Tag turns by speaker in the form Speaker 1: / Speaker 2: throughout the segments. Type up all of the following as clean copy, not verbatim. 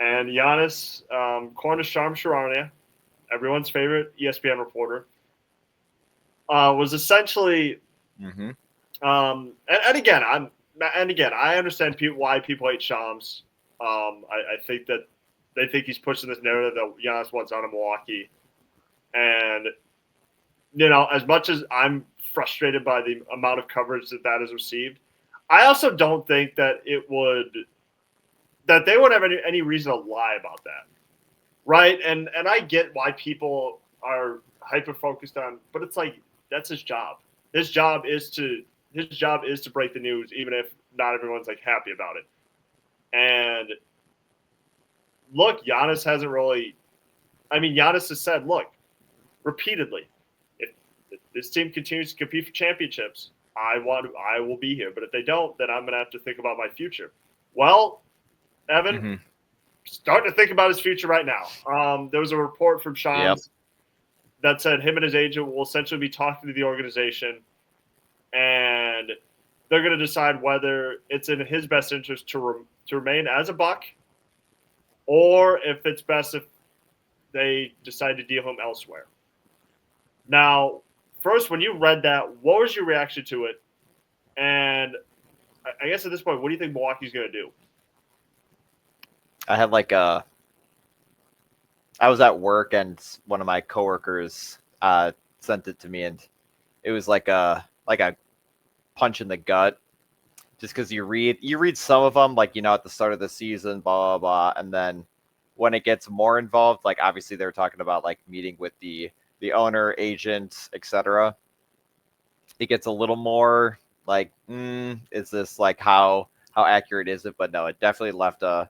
Speaker 1: And Giannis, Cornish Sharm Sharania, everyone's favorite ESPN reporter, was essentially,
Speaker 2: Mm-hmm.
Speaker 1: and again, I understand why people hate Shams. I think that they think he's pushing this narrative that Giannis wants out of Milwaukee, and as much as I'm frustrated by the amount of coverage that has received, I also don't think that they would have any reason to lie about that, right? And I get why people are hyper focused on, but it's like that's his job. His job is to his job is to break the news, even if not everyone's like happy about it. And look, Giannis hasn't really. I mean, Giannis has said, look, repeatedly, if this team continues to compete for championships, I will be here. But if they don't, then I'm going to have to think about my future. Well, Evan,
Speaker 2: Mm-hmm.
Speaker 1: starting to think about his future right now. There was a report from
Speaker 2: Yep.
Speaker 1: Shams that said him and his agent will essentially be talking to the organization, and they're going to decide whether it's in his best interest to remain as a Buck, or if it's best if they decide to deal him elsewhere. Now, first, when you read that, what was your reaction to it? And I guess at this point, what do you think Milwaukee's going to do?
Speaker 2: I had like a. I was at work and one of my coworkers sent it to me, and it was like a punch in the gut. Just because you read some of them, like at the start of the season, blah blah blah, and then when it gets more involved, like obviously they're talking about like meeting with the owner, agent, etc. It gets a little more like, is this like how accurate is it? But no, it definitely left a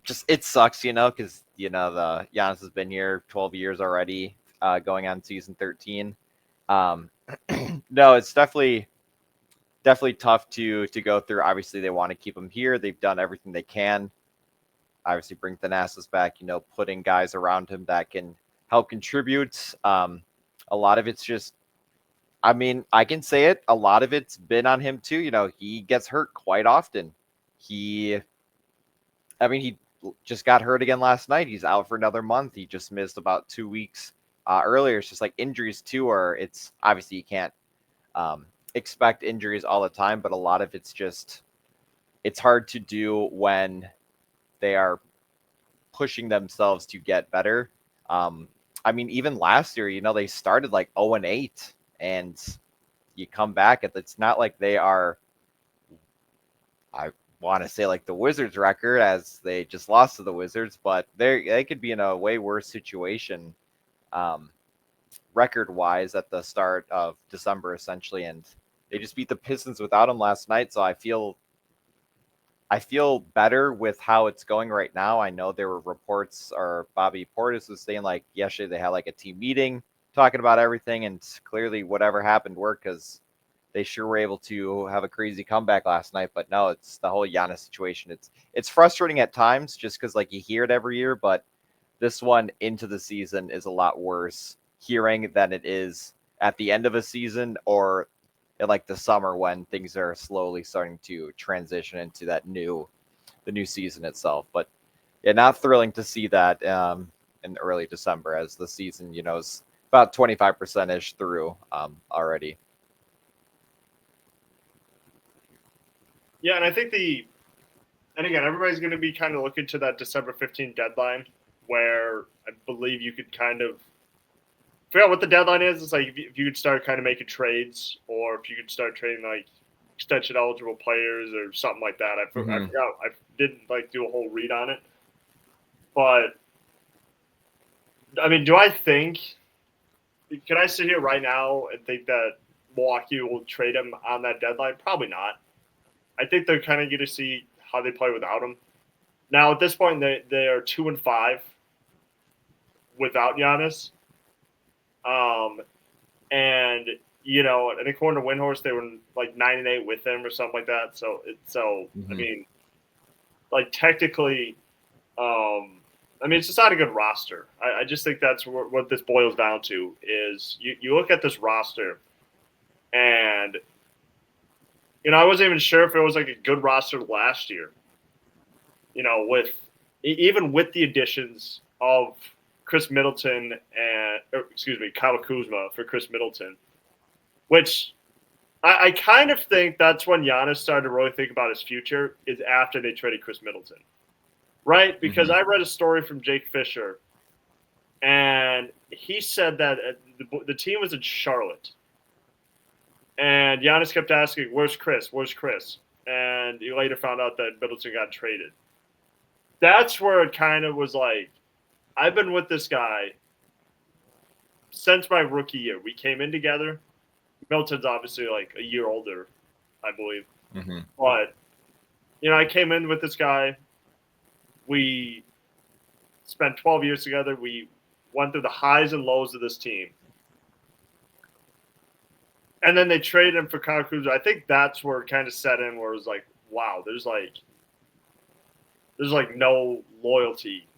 Speaker 2: just it sucks, because the Giannis has been here 12 years already, going on season 13. Um, no, it's definitely tough to go through. Obviously, they want to keep him here. They've done everything they can. Obviously, bring Thanasis back. Putting guys around him that can help contribute. A lot of it's just. I mean, I can say it. A lot of it's been on him too. He gets hurt quite often. He, I mean, he just got hurt again last night. He's out for another month. He just missed about 2 weeks earlier. It's just like injuries too, or it's obviously you can't um, expect injuries all the time, but a lot of it's hard to do when they are pushing themselves to get better. Um, I mean, even last year, they started like 0-8, and you come back, and it's not like they are. I want to say like the Wizards record, as they just lost to the Wizards, but they could be in a way worse situation, um, record wise, at the start of December essentially, and they just beat the Pistons without him last night. So I feel better with how it's going right now. I know there were reports, or Bobby Portis was saying like yesterday they had like a team meeting talking about everything, and clearly whatever happened worked because they sure were able to have a crazy comeback last night. But no, it's the whole Giannis situation. It's frustrating at times just because like you hear it every year, but this one into the season is a lot worse hearing than it is at the end of a season, or in like the summer when things are slowly starting to transition into the new season itself. But yeah, not thrilling to see that in early December, as the season is about 25% ish through already.
Speaker 1: Yeah, and I think and again, everybody's going to be kind of looking to that December 15th deadline, where I believe you could kind of figure out what the deadline is. It's like if you could start kind of making trades, or if you could start trading like extension eligible players or something like that. I
Speaker 2: Mm-hmm.
Speaker 1: forgot. I didn't like do a whole read on it, but I mean, do I think? Can I sit here right now and think that Milwaukee will trade him on that deadline? Probably not. I think they're kind of going to see how they play without him. Now at this point, they are 2-5 without Giannis. Um, and and according to Windhorse, they were like 9-8 with him or something like that. So I
Speaker 2: Mm-hmm.
Speaker 1: mean, like technically, I mean it's just not a good roster. I just think that's what this boils down to is you look at this roster and I wasn't even sure if it was like a good roster last year. With even with the additions of Chris Middleton Kyle Kuzma for Chris Middleton, which I kind of think that's when Giannis started to really think about his future is after they traded Chris Middleton, right? Because I read a story from Jake Fisher, and he said that the team was in Charlotte, and Giannis kept asking, "Where's Chris? Where's Chris?" And he later found out that Middleton got traded. That's where it kind of was like, I've been with this guy since my rookie year. We came in together. Middleton's obviously like a year older, I believe. But, I came in with this guy. We spent 12 years together. We went through the highs and lows of this team. And then they traded him for Kyle Kuzma. I think that's where it kind of set in where it was like, wow, there's no loyalty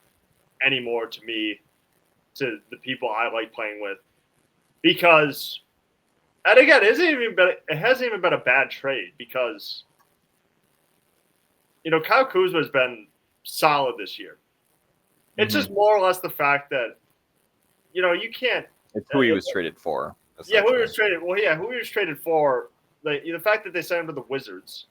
Speaker 1: anymore to me, to the people I like playing with. Because, and again, it hasn't even been a bad trade because, Kyle Kuzma has been solid this year. It's just more or less the fact that, you can't.
Speaker 2: It's who he was traded for.
Speaker 1: Yeah, who he was traded. Well, yeah, who he was traded for. The fact that they signed him to the Wizards,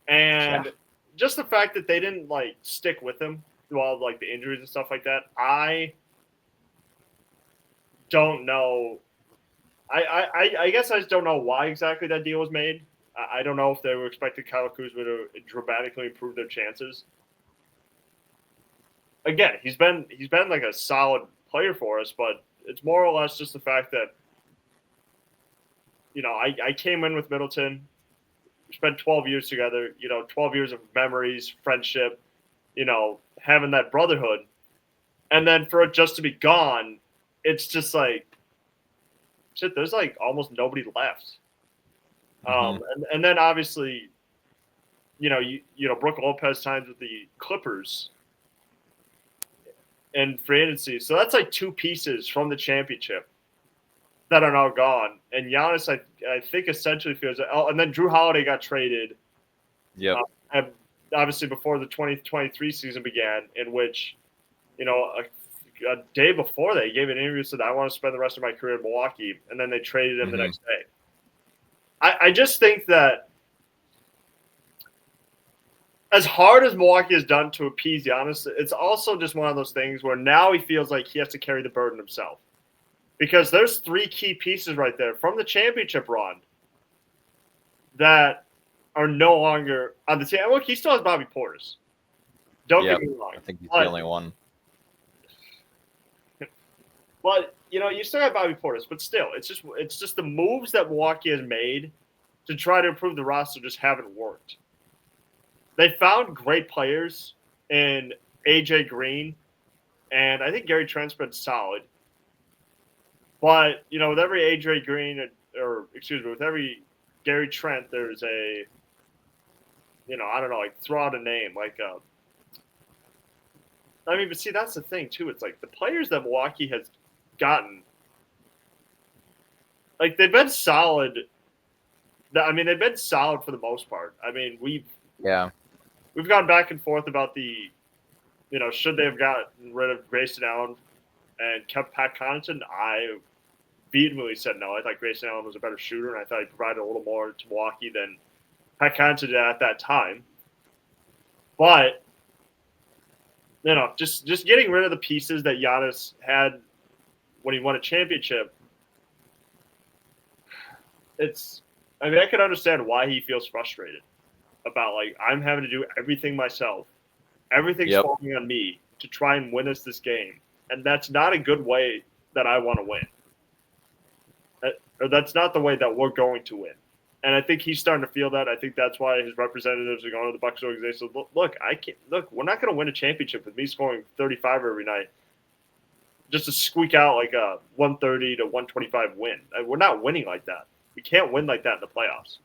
Speaker 1: and just the fact that they didn't stick with him through all the injuries and stuff like that. I don't know. I guess I just don't know why exactly that deal was made. I don't know if they were expecting Kyle Kuzma to dramatically improve their chances. Again, he's been like a solid player for us, but it's more or less just the fact that, I came in with Middleton. We spent 12 years together, 12 years of memories, friendship, having that brotherhood. And then for it just to be gone, it's just like, shit, there's almost nobody left. And then obviously, Brook Lopez signs with the Clippers in free agency. So that's two pieces from the championship that are now gone. And Giannis, I think, essentially feels – and then Drew Holiday got traded.
Speaker 2: Yep.
Speaker 1: And obviously before the 2023 season began, in which, a day before that, he gave an interview and said, I want to spend the rest of my career in Milwaukee. And then they traded him the next day. I just think that as hard as Milwaukee has done to appease Giannis, it's also just one of those things where now he feels like he has to carry the burden himself. Because there's three key pieces right there from the championship run that are no longer on the team. Look, he still has Bobby Portis. Don't get me wrong.
Speaker 2: I think he's the only one.
Speaker 1: But, you still have Bobby Portis, but still, it's just the moves that Milwaukee has made to try to improve the roster just haven't worked. They found great players in AJ Green, and I think Gary Trent's been solid. But, with every AJ Green, with every Gary Trent, there's a, I don't know, throw out a name. But see, that's the thing, too. It's the players that Milwaukee has gotten, they've been solid. They've been solid for the most part. We've gone back and forth about the, should they have gotten rid of Grayson Allen and kept Pat Connaughton? I vehemently said no. I thought Grayson Allen was a better shooter, and I thought he provided a little more to Milwaukee than Pat Connaughton did at that time. But, just getting rid of the pieces that Giannis had when he won a championship, I can understand why he feels frustrated about, I'm having to do everything myself. Everything's falling on me to try and win us this game. And that's not a good way that I want to win. Or that's not the way that we're going to win. And I think he's starting to feel that. I think that's why his representatives are going to the Bucks organization. Look, we're not going to win a championship with me scoring 35 every night just to squeak out a 130 to 125 win. We're not winning like that. We can't win like that in the playoffs.